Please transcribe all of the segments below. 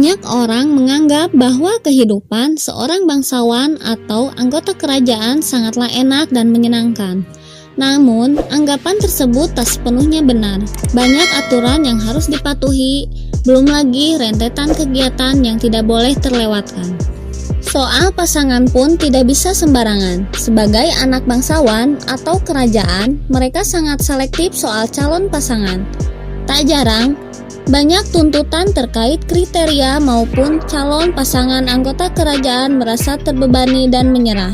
Banyak orang menganggap bahwa kehidupan seorang bangsawan atau anggota kerajaan sangatlah enak dan menyenangkan. Namun, anggapan tersebut tak sepenuhnya benar. Banyak aturan yang harus dipatuhi, belum lagi rentetan kegiatan yang tidak boleh terlewatkan. Soal pasangan pun tidak bisa sembarangan. Sebagai anak bangsawan atau kerajaan, mereka sangat selektif soal calon pasangan. Tak jarang, banyak tuntutan terkait kriteria maupun calon pasangan anggota kerajaan merasa terbebani dan menyerah.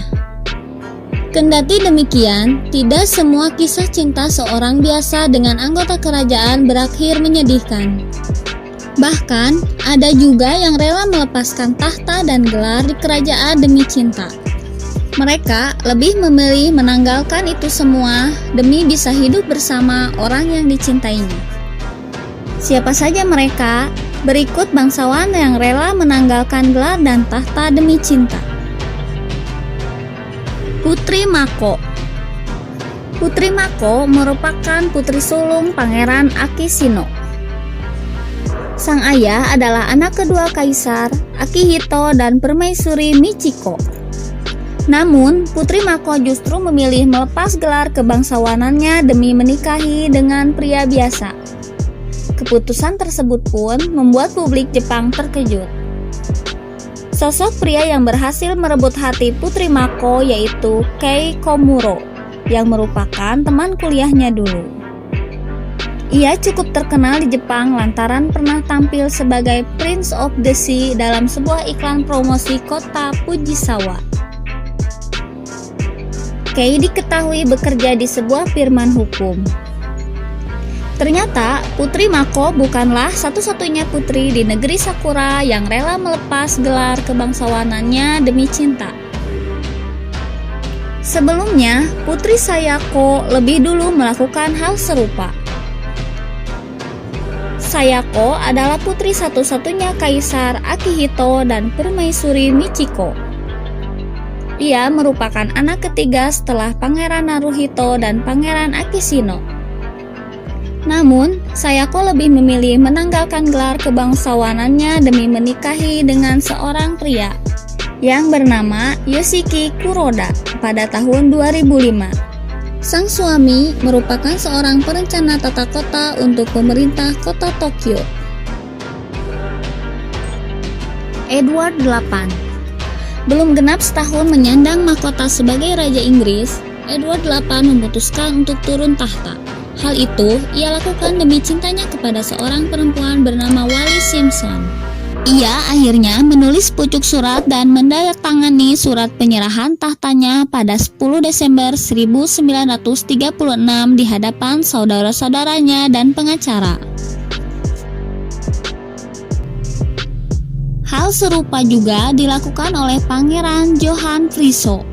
Kendati demikian, tidak semua kisah cinta seorang biasa dengan anggota kerajaan berakhir menyedihkan. Bahkan, ada juga yang rela melepaskan tahta dan gelar di kerajaan demi cinta. Mereka lebih memilih menanggalkan itu semua demi bisa hidup bersama orang yang dicintainya. Siapa saja mereka? Berikut bangsawan yang rela menanggalkan gelar dan tahta demi cinta. Putri Mako. Putri Mako merupakan putri sulung Pangeran Akishino. Sang ayah adalah anak kedua Kaisar Akihito dan Permaisuri Michiko. Namun, Putri Mako justru memilih melepas gelar kebangsawanannya demi menikahi dengan pria biasa. Keputusan tersebut pun membuat publik Jepang terkejut. Sosok pria yang berhasil merebut hati Putri Mako yaitu Kei Komuro, yang merupakan teman kuliahnya dulu. Ia cukup terkenal di Jepang lantaran pernah tampil sebagai Prince of the Sea dalam sebuah iklan promosi kota Fujisawa. Kei diketahui bekerja di sebuah firman hukum. Ternyata, Putri Mako bukanlah satu-satunya putri di negeri Sakura yang rela melepas gelar kebangsawanannya demi cinta. Sebelumnya, Putri Sayako lebih dulu melakukan hal serupa. Sayako adalah putri satu-satunya Kaisar Akihito dan Permaisuri Michiko. Ia merupakan anak ketiga setelah Pangeran Naruhito dan Pangeran Akishino. Namun, Sayako lebih memilih menanggalkan gelar kebangsawanannya demi menikahi dengan seorang pria yang bernama Yoshiki Kuroda pada tahun 2005. Sang suami merupakan seorang perencana tata kota untuk pemerintah kota Tokyo. Edward VIII. Belum genap setahun menyandang mahkota sebagai Raja Inggris, Edward VIII memutuskan untuk turun tahta. Hal itu ia lakukan demi cintanya kepada seorang perempuan bernama Wallis Simpson. Ia akhirnya menulis pucuk surat dan menandatangani surat penyerahan tahtanya pada 10 Desember 1936 di hadapan saudara-saudaranya dan pengacara. Hal serupa juga dilakukan oleh Pangeran Johan Friso.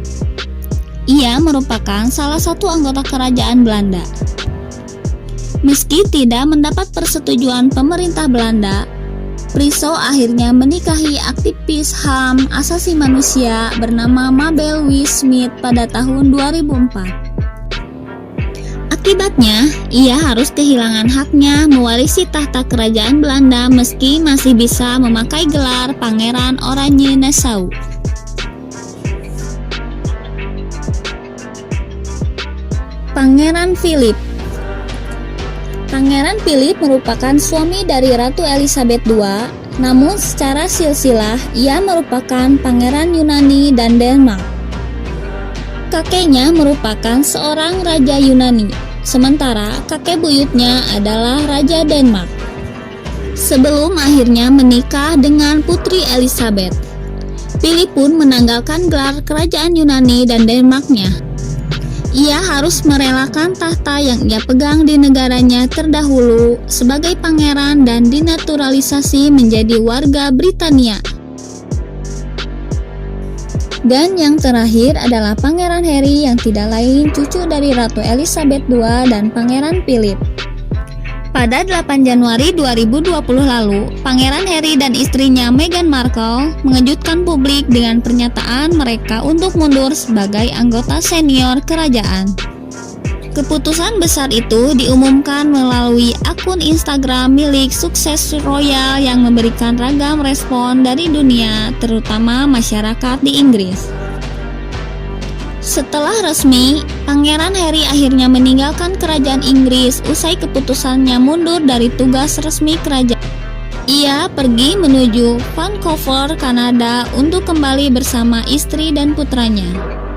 Ia merupakan salah satu anggota kerajaan Belanda. Meski tidak mendapat persetujuan pemerintah Belanda, Friso akhirnya menikahi aktivis HAM asasi manusia bernama Mabel Louise Smith pada tahun 2004. Akibatnya, ia harus kehilangan haknya mewarisi tahta kerajaan Belanda meski masih bisa memakai gelar Pangeran Oranje-Nassau. Pangeran Philip. Pangeran Philip merupakan suami dari Ratu Elizabeth II, namun secara silsilah ia merupakan Pangeran Yunani dan Denmark. Kakeknya merupakan seorang Raja Yunani, sementara kakek buyutnya adalah Raja Denmark. Sebelum akhirnya menikah dengan Putri Elizabeth, Philip pun menanggalkan gelar kerajaan Yunani dan Denmarknya. Ia harus merelakan tahta yang ia pegang di negaranya terdahulu sebagai pangeran dan dinaturalisasi menjadi warga Britania. Dan yang terakhir adalah Pangeran Harry yang tidak lain cucu dari Ratu Elizabeth II dan Pangeran Philip. Pada 8 Januari 2020 lalu, Pangeran Harry dan istrinya Meghan Markle mengejutkan publik dengan pernyataan mereka untuk mundur sebagai anggota senior kerajaan. Keputusan besar itu diumumkan melalui akun Instagram milik sukses royal yang memberikan ragam respon dari dunia, terutama masyarakat di Inggris. Setelah resmi, Pangeran Harry akhirnya meninggalkan kerajaan Inggris usai keputusannya mundur dari tugas resmi kerajaan. Ia pergi menuju Vancouver, Kanada untuk kembali bersama istri dan putranya.